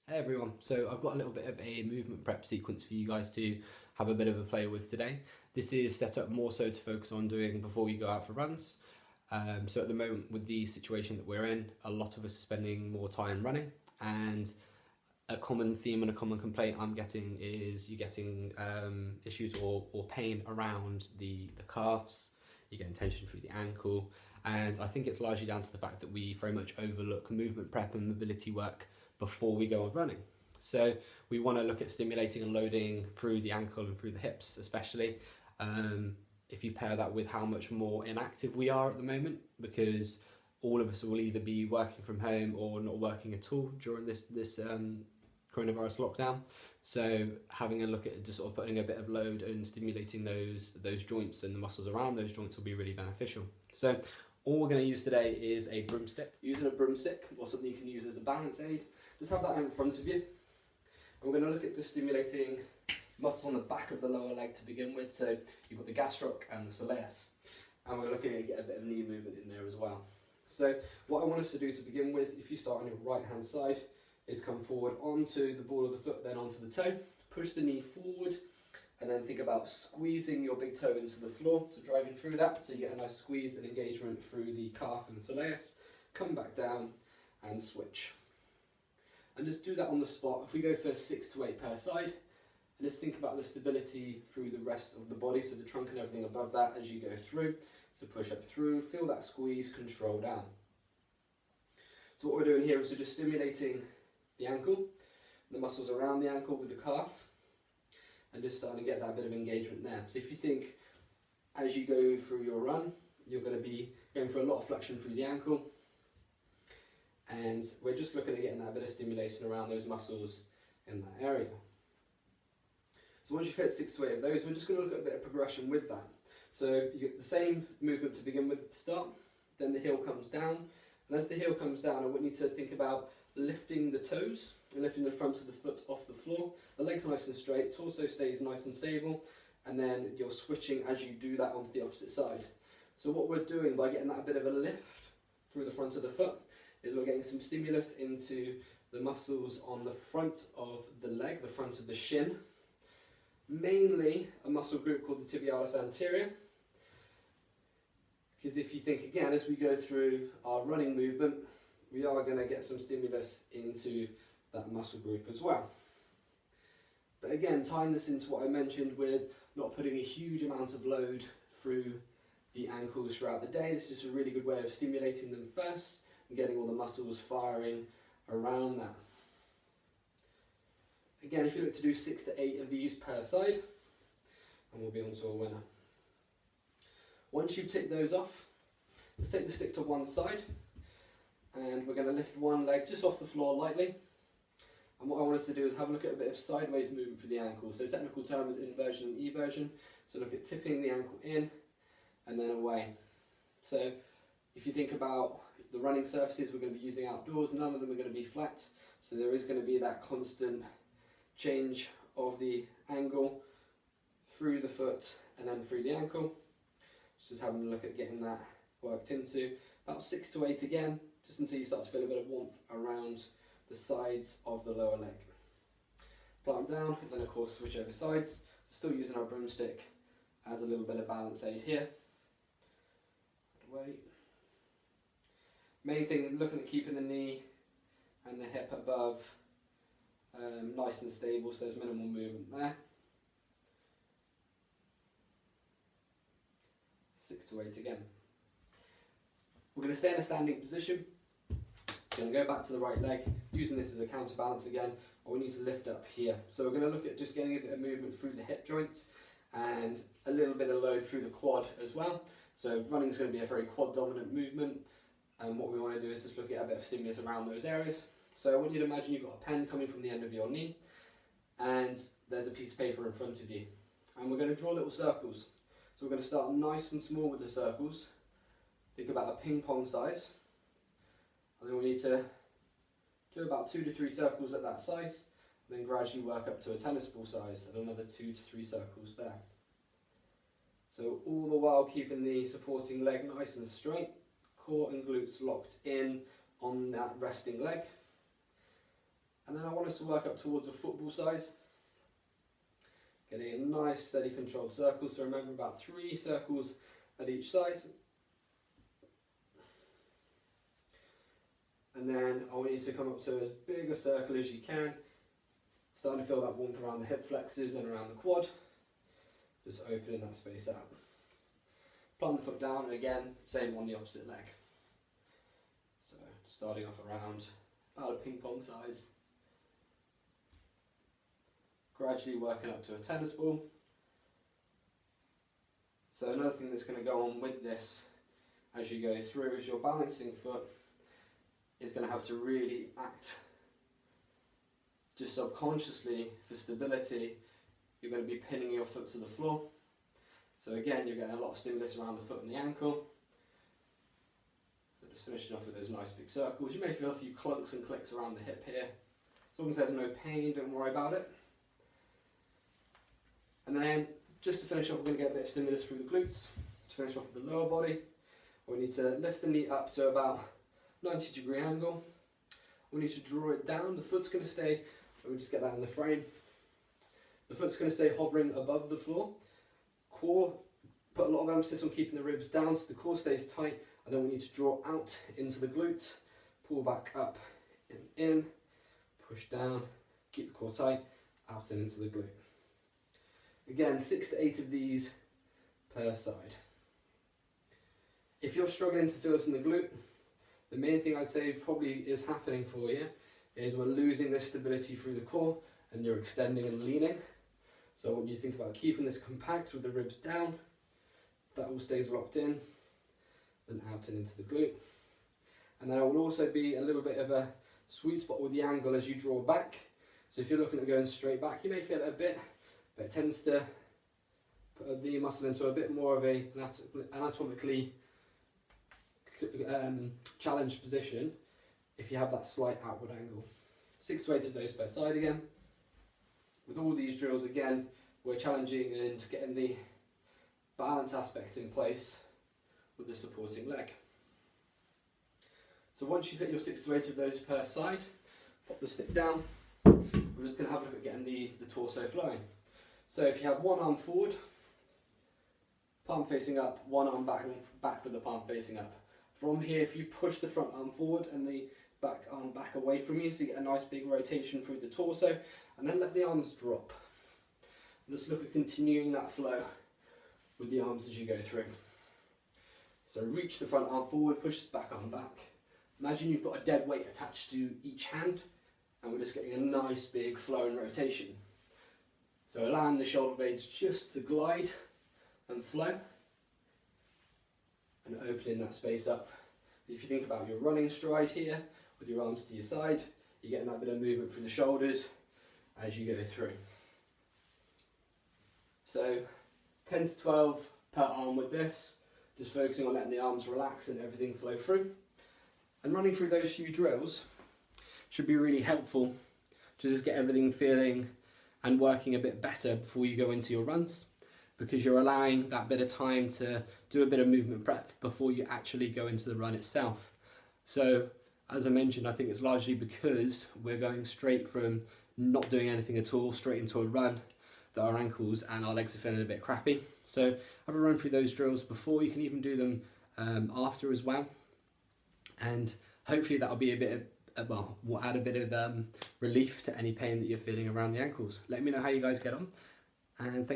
Hey everyone, so I've got a little bit of a movement prep sequence for you guys to have a bit of a play with today. This is set up more so to focus on doing before you go out for runs. So at the moment with the situation that we're in, a lot of us are spending more time running, and a common theme and a common complaint I'm getting is you're getting issues or pain around the calves, you're getting tension through the ankle, and I think it's largely down to the fact that we very much overlook movement prep and mobility work before we go on running. So we want to look at stimulating and loading through the ankle and through the hips especially. If you pair that with how much more inactive we are at the moment, because all of us will either be working from home or not working at all during this coronavirus lockdown. So having a look at just sort of putting a bit of load and stimulating those joints and the muscles around those joints will be really beneficial. So all we're going to use today is a broomstick. Using a broomstick or something you can use as a balance aid, just have that in front of you. And we're going to look at just stimulating muscle on the back of the lower leg to begin with. So you've got the gastroc and the soleus. And we're looking at get a bit of knee movement in there as well. So what I want us to do to begin with, if you start on your right hand side, is come forward onto the ball of the foot, then onto the toe. Push the knee forward, and then think about squeezing your big toe into the floor, so driving through that, so you get a nice squeeze and engagement through the calf and the soleus. Come back down and switch. And just do that on the spot. If we go for 6 to 8 per side, and just think about the stability through the rest of the body, so the trunk and everything above that as you go through. So push up through, feel that squeeze, control down. So what we're doing here is we're just stimulating the ankle, the muscles around the ankle with the calf, and just starting to get that bit of engagement there. So if you think as you go through your run, you're going to be going for a lot of flexion through the ankle, and we're just looking at getting that bit of stimulation around those muscles in that area. So once you've hit 6 to 8 of those, we're just going to look at a bit of progression with that. So you get the same movement to begin with at the start, then the heel comes down, and as the heel comes down, I want you to think about lifting the toes and lifting the front of the foot off the floor. The legs nice and straight, torso stays nice and stable, and then you're switching as you do that onto the opposite side. So what we're doing by getting that bit of a lift through the front of the foot is we're getting some stimulus into the muscles on the front of the leg, the front of the shin, mainly a muscle group called the tibialis anterior. Because if you think again, as we go through our running movement, we are going to get some stimulus into that muscle group as well. But again, tying this into what I mentioned with not putting a huge amount of load through the ankles throughout the day, this is a really good way of stimulating them first and getting all the muscles firing around that. Again, if you look to do 6 to 8 of these per side, and we'll be on to a winner. Once you've ticked those off, just take the stick to one side, and we're going to lift one leg just off the floor lightly. And what I want us to do is have a look at a bit of sideways movement for the ankle. So technical term is inversion and eversion. So look at tipping the ankle in and then away. So if you think about the running surfaces we're going to be using outdoors, none of them are going to be flat. So there is going to be that constant change of the angle through the foot and then through the ankle. Just having a look at getting that worked into. About 6 to 8 again, just until you start to feel a bit of warmth around the sides of the lower leg. Plant them down, and then of course switch over sides. Still using our broomstick as a little bit of balance aid here. Wait. Main thing, looking at keeping the knee and the hip above nice and stable, so there's minimal movement there. 6 to 8 again. We're going to stay in a standing position. We're going to go back to the right leg, using this as a counterbalance again, or we need to lift up here. So we're going to look at just getting a bit of movement through the hip joint and a little bit of load through the quad as well. So running is going to be a very quad dominant movement, and what we want to do is just look at a bit of stimulus around those areas. So I want you to imagine you've got a pen coming from the end of your knee, and there's a piece of paper in front of you. And we're going to draw little circles. So we're going to start nice and small with the circles. Think about a ping pong size. And then we need to do about 2 to 3 circles at that size, and then gradually work up to a tennis ball size and another 2 to 3 circles there. So all the while keeping the supporting leg nice and straight, core and glutes locked in on that resting leg. And then I want us to work up towards a football size. Getting a nice steady controlled circle, so remember about 3 circles at each side. And then I want you to come up to as big a circle as you can. Starting to feel that warmth around the hip flexors and around the quad. Just opening that space out. Plant the foot down, and again, same on the opposite leg. So starting off around about a ping pong size. Gradually working up to a tennis ball. So another thing that's going to go on with this as you go through is your balancing foot is going to have to really act just subconsciously for stability. You're going to be pinning your foot to the floor. So again, you're getting a lot of stimulus around the foot and the ankle. So just finishing off with those nice big circles. You may feel a few clunks and clicks around the hip here. As long as there's no pain, don't worry about it. And then, just to finish off, we're going to get a bit of stimulus through the glutes. To finish off with the lower body, we need to lift the knee up to about 90-degree angle. We need to draw it down. The foot's going to stay, let me just get that in the frame. The foot's going to stay hovering above the floor. Core, put a lot of emphasis on keeping the ribs down so the core stays tight. And then we need to draw out into the glutes, pull back up and in, push down, keep the core tight, out and into the glute. Again, 6 to 8 of these per side. If you're struggling to feel this in the glute, the main thing I'd say probably is happening for you is we're losing this stability through the core and you're extending and leaning. So when you think about keeping this compact with the ribs down, that all stays locked in, then out and into the glute. And then there will also be a little bit of a sweet spot with the angle as you draw back. So if you're looking at going straight back, you may feel it a bit, but it tends to put the muscle into a bit more of a anatomically challenged position if you have that slight outward angle. 6 to 8 of those per side again. With all these drills again, we're challenging and getting the balance aspect in place with the supporting leg. So once you've hit your 6 to 8 of those per side, pop the stick down. We're just going to have a look at getting the torso flowing. So if you have one arm forward, palm facing up, one arm back with the palm facing up. From here, if you push the front arm forward and the back arm back away from you, so you get a nice big rotation through the torso, and then let the arms drop. And just look at continuing that flow with the arms as you go through. So reach the front arm forward, push the back arm back. Imagine you've got a dead weight attached to each hand, and we're just getting a nice big flow and rotation. So allowing the shoulder blades just to glide and flow, and opening that space up. If you think about your running stride here, with your arms to your side, you're getting that bit of movement through the shoulders as you go through. So 10 to 12 per arm with this, just focusing on letting the arms relax and everything flow through. And running through those few drills should be really helpful to just get everything feeling and working a bit better before you go into your runs, because you're allowing that bit of time to do a bit of movement prep before you actually go into the run itself. So as I mentioned, I think it's largely because we're going straight from not doing anything at all straight into a run that our ankles and our legs are feeling a bit crappy. So have a run through those drills before. You can even do them after as well, and hopefully that'll be a bit of, will add a bit of relief to any pain that you're feeling around the ankles. Let me know how you guys get on, and thank you.